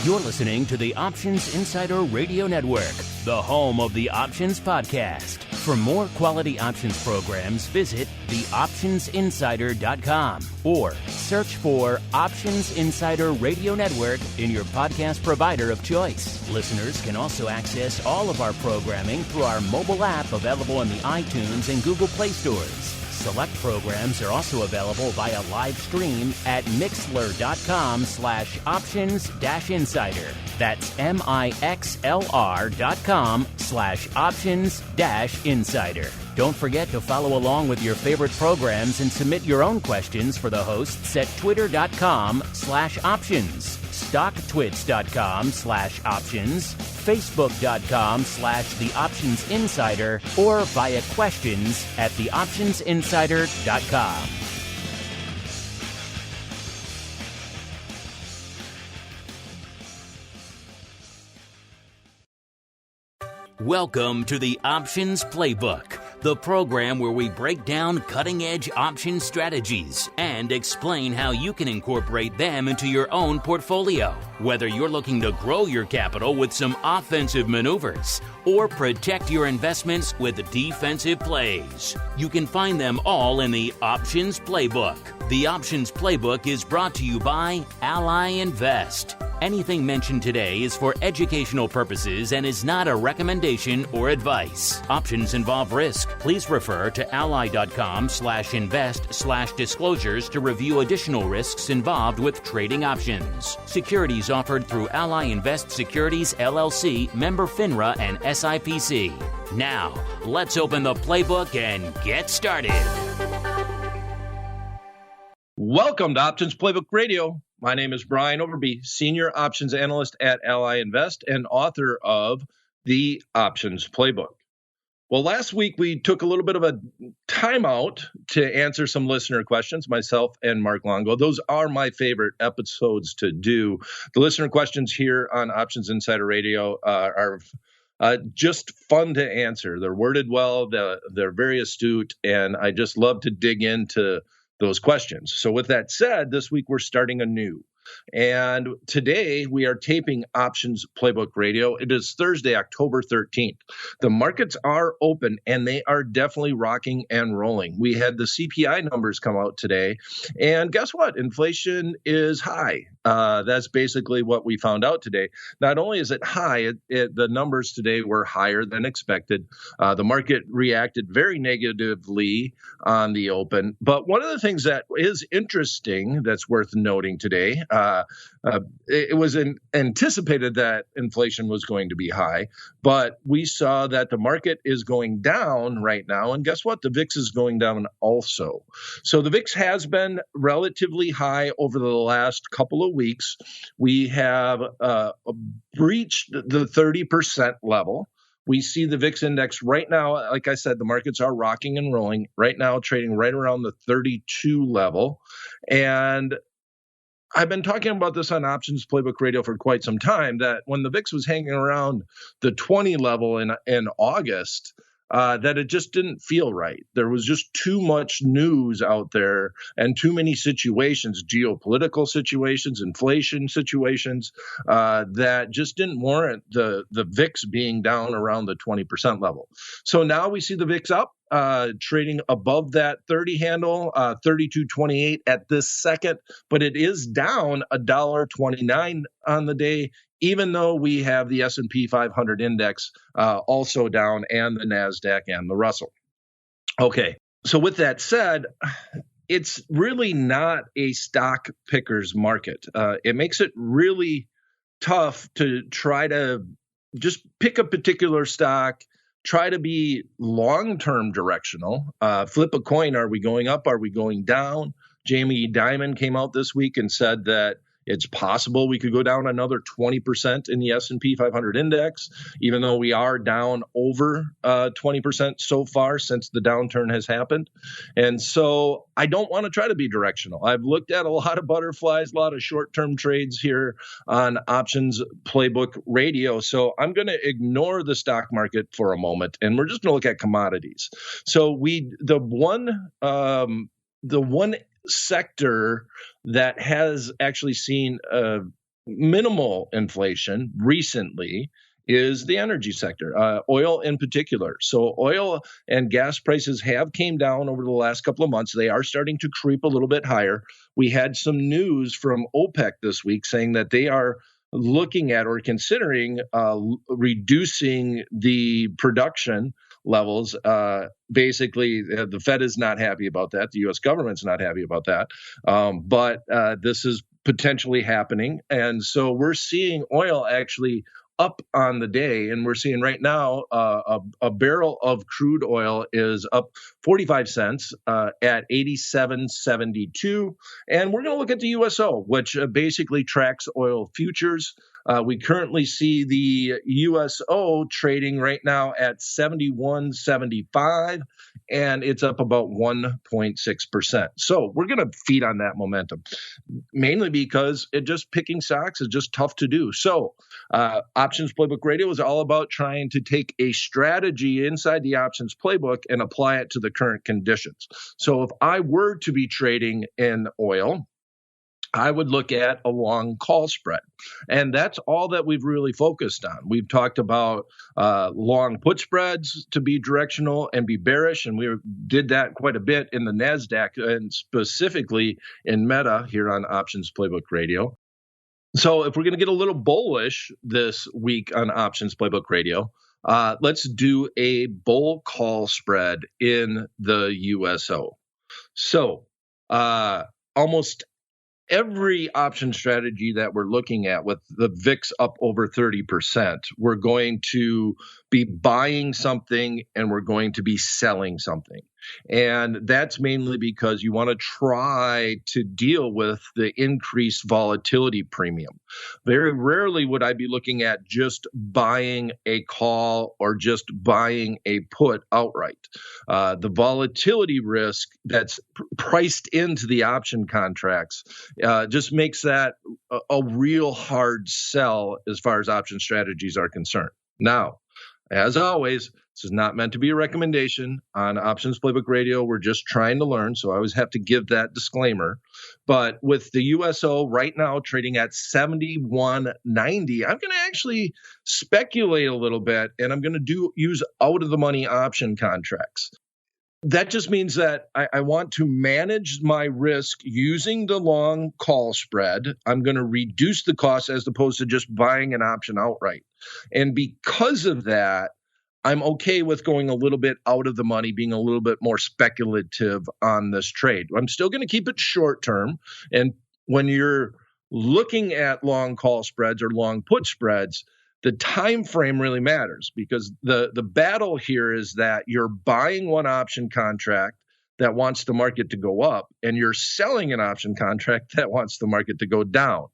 You're listening to the Options Insider Radio Network, the home of the Options Podcast. For more quality options programs, visit theoptionsinsider.com or search for Options Insider Radio Network in your podcast provider of choice. Listeners can also access all of our programming through our mobile app available in the iTunes and Google Play stores. Select programs are also available via live stream at mixlr.com/options-insider. That's mixlr.com/options-insider. Don't forget to follow along with your favorite programs and submit your own questions for the hosts at twitter.com/options, stocktwits.com/options, facebook.com/theoptionsinsider, or via questions at theoptionsinsider.com. Welcome to the Options Playbook, the program where we break down cutting-edge option strategies and explain how you can incorporate them into your own portfolio. Whether you're looking to grow your capital with some offensive maneuvers or protect your investments with defensive plays, you can find them all in the Options Playbook. The Options Playbook is brought to you by Ally Invest. Anything mentioned today is for educational purposes and is not a recommendation or advice. Options involve risk. Please refer to ally.com/invest/disclosures to review additional risks involved with trading options. Securities offered through Ally Invest Securities LLC, member FINRA and SIPC. Now, let's open the playbook and get started. Welcome to Options Playbook Radio. My name is Brian Overby, Senior Options Analyst at Ally Invest and author of the Options Playbook. Well, last week we took a little bit of a timeout to answer some listener questions, myself and Mark Longo. Those are my favorite episodes to do. The listener questions here on Options Insider Radio are just fun to answer. They're worded well, they're very astute, and I just love to dig into those questions. So with that said, this week we're starting anew. And today we are taping Options Playbook Radio. It is Thursday, October 13th. The markets are open and they are definitely rocking and rolling. We had the CPI numbers come out today. And guess what? Inflation is high. That's basically what we found out today. Not only is it high, the numbers today were higher than expected. The market reacted very negatively on the open. But one of the things that is interesting that's worth noting today, it was anticipated that inflation was going to be high, but we saw that the market is going down right now. And guess what? The VIX is going down also. So the VIX has been relatively high over the last couple of weeks. We have breached the 30% level. We see the VIX index right now, like I said, the markets are rocking and rolling right now, trading right around the 32 level. And I've been talking about this on Options Playbook Radio for quite some time, that when the VIX was hanging around the 20 level in August, that it just didn't feel right. There was just too much news out there and too many situations, geopolitical situations, inflation situations, that just didn't warrant the VIX being down around the 20% level. So now we see the VIX up, trading above that 30 handle, 32.28 at this second, but it is down $1.29 on the day, even though we have the S&P 500 index also down, and the NASDAQ and the Russell. Okay, so with that said, it's really not a stock picker's market. It makes it really tough to try to just pick a particular stock, try to be long-term directional, flip a coin. Are we going up? Are we going down? Jamie Dimon came out this week and said that it's possible we could go down another 20% in the S&P 500 index, even though we are down over 20% so far since the downturn has happened. And so I don't want to try to be directional. I've looked at a lot of butterflies, a lot of short-term trades here on Options Playbook Radio. So I'm going to ignore the stock market for a moment, and we're just going to look at commodities. So the one sector that has actually seen minimal inflation recently is the energy sector, oil in particular. So oil and gas prices have came down over the last couple of months. They are starting to creep a little bit higher. We had some news from OPEC this week saying that they are looking at or considering reducing the production levels. Basically, the Fed is not happy about that. The U.S. government's not happy about that. But this is potentially happening. And so we're seeing oil actually up on the day, and we're seeing right now a barrel of crude oil is up 45 cents at 87.72. And we're going to look at the USO, which basically tracks oil futures. We currently see the USO trading right now at 71.75, and it's up about 1.6%. So we're going to feed on that momentum, mainly because just picking stocks is just tough to do. So Options Playbook Radio is all about trying to take a strategy inside the Options Playbook and apply it to the current conditions. So if I were to be trading in oil, I would look at a long call spread. And that's all that we've really focused on. We've talked about long put spreads to be directional and be bearish. And we did that quite a bit in the NASDAQ and specifically in Meta here on Options Playbook Radio. So if we're going to get a little bullish this week on Options Playbook Radio, let's do a bull call spread in the USO. So almost every option strategy that we're looking at with the VIX up over 30%, we're going to be buying something and we're going to be selling something. And that's mainly because you want to try to deal with the increased volatility premium. Very rarely would I be looking at just buying a call or just buying a put outright. The volatility risk that's priced into the option contracts just makes that a real hard sell as far as option strategies are concerned. Now, as always, this is not meant to be a recommendation on Options Playbook Radio. We're just trying to learn, so I always have to give that disclaimer. But with the USO right now trading at 71.90, I'm going to actually speculate a little bit, and I'm going to use out-of-the-money option contracts. That just means that I want to manage my risk using the long call spread. I'm going to reduce the cost as opposed to just buying an option outright. And because of that, I'm okay with going a little bit out of the money, being a little bit more speculative on this trade. I'm still going to keep it short term. And when you're looking at long call spreads or long put spreads, the time frame really matters, because the battle here is that you're buying one option contract that wants the market to go up, and you're selling an option contract that wants the market to go down.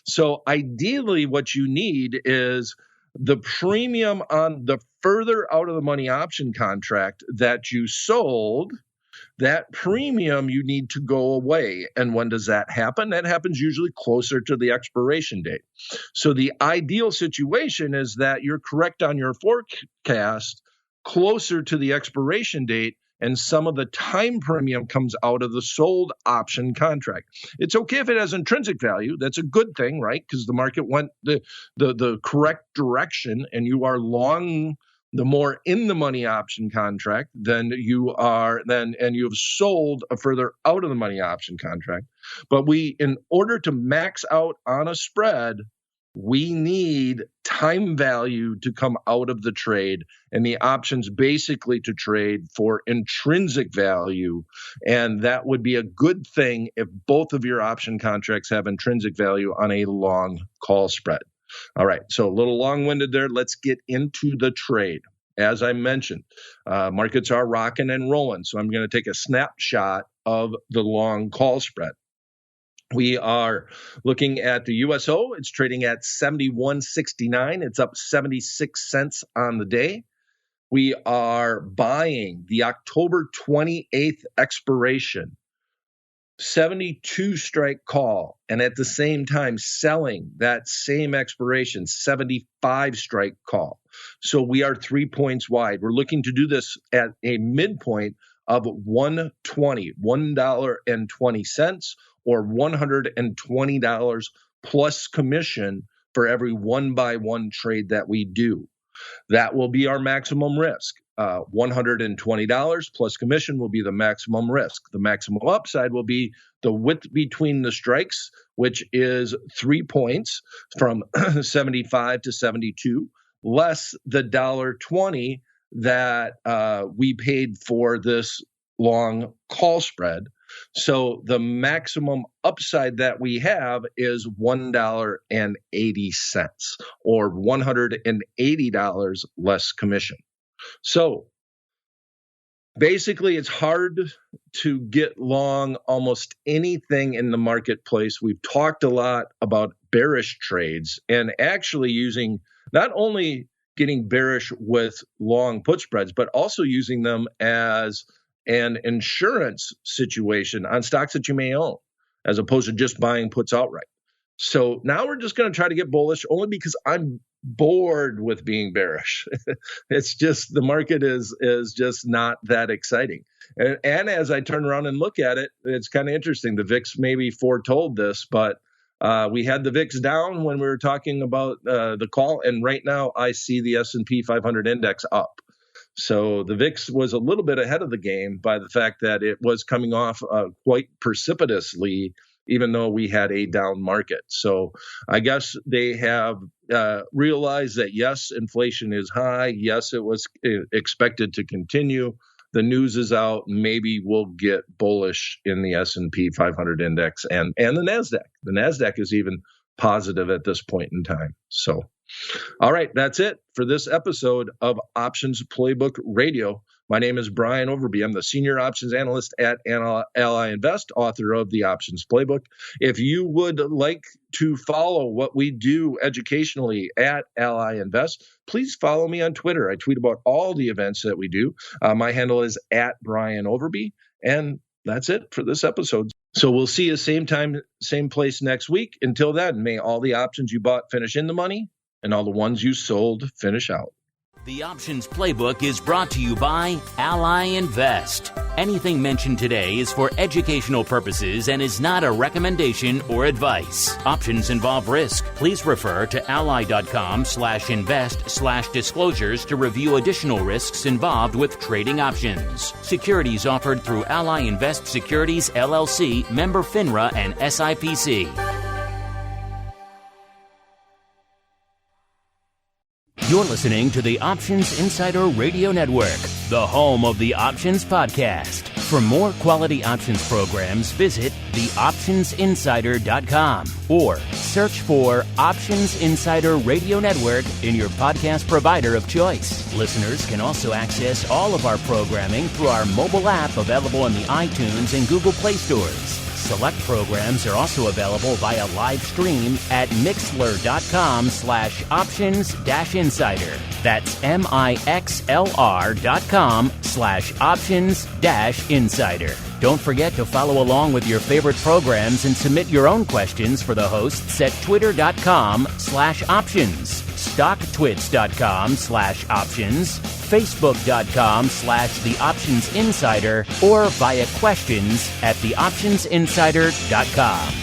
So ideally, what you need is the premium on the further out of the money option contract that you sold. That premium you need to go away. And when does that happen? That happens usually closer to the expiration date. So the ideal situation is that you're correct on your forecast closer to the expiration date, and some of the time premium comes out of the sold option contract. It's okay if it has intrinsic value. That's a good thing, right? Because the market went the correct direction, and you are long the more in the money option contract than you are and you have sold a further out of the money option contract. But in order to max out on a spread, we need time value to come out of the trade, and the options basically to trade for intrinsic value. And that would be a good thing if both of your option contracts have intrinsic value on a long call spread. All right, so a little long-winded there. Let's get into the trade. As I mentioned, markets are rocking and rolling, so I'm going to take a snapshot of the long call spread. We are looking at the USO. It's trading at 71.69. It's up 76 cents on the day. We are buying the October 28th expiration 72 strike call, and at the same time selling that same expiration 75 strike call. So we are 3 points wide. We're looking to do this at a midpoint of $1.20 or $120 plus commission for every 1-by-1 trade that we do. That will be our maximum risk. $120 plus commission will be the maximum risk. The maximum upside will be the width between the strikes, which is 3 points from 75 to 72, less the $1.20 that we paid for this long call spread. So the maximum upside that we have is $1.80 or $180 less commission. So basically, it's hard to get long almost anything in the marketplace. We've talked a lot about bearish trades and actually using not only getting bearish with long put spreads, but also using them as an insurance situation on stocks that you may own, as opposed to just buying puts outright. So now we're just going to try to get bullish only because I'm bored with being bearish. It's just the market is just not that exciting. And as I turn around and look at it, it's kind of interesting. The VIX maybe foretold this, but we had the VIX down when we were talking about the call, and right now I see the S&P 500 index up. So the VIX was a little bit ahead of the game by the fact that it was coming off quite precipitously, even though we had a down market. So I guess they have realized that, yes, inflation is high. Yes, it was expected to continue. The news is out. Maybe we'll get bullish in the S&P 500 index and the NASDAQ. The NASDAQ is even positive at this point in time. So, all right, that's it for this episode of Options Playbook Radio. My name is Brian Overby. I'm the Senior Options Analyst at Ally Invest, author of the Options Playbook. If you would like to follow what we do educationally at Ally Invest, please follow me on Twitter. I tweet about all the events that we do. My handle is at Brian Overby, and that's it for this episode. So we'll see you same time, same place next week. Until then, may all the options you bought finish in the money and all the ones you sold finish out. The Options Playbook is brought to you by Ally Invest. Anything mentioned today is for educational purposes and is not a recommendation or advice. Options involve risk. Please refer to ally.com/invest/disclosures to review additional risks involved with trading options. Securities offered through Ally Invest Securities, LLC, member FINRA and SIPC. You're listening to the Options Insider Radio Network, the home of the Options Podcast. For more quality options programs, visit theoptionsinsider.com or search for Options Insider Radio Network in your podcast provider of choice. Listeners can also access all of our programming through our mobile app available in the iTunes and Google Play stores. Select programs are also available via live stream at mixlr.com/options-insider. That's mixlr.com/options-insider. Don't forget to follow along with your favorite programs and submit your own questions for the hosts at twitter.com/options, stocktwits.com/options, facebook.com/theoptionsinsider, or via questions at theoptionsinsider.com.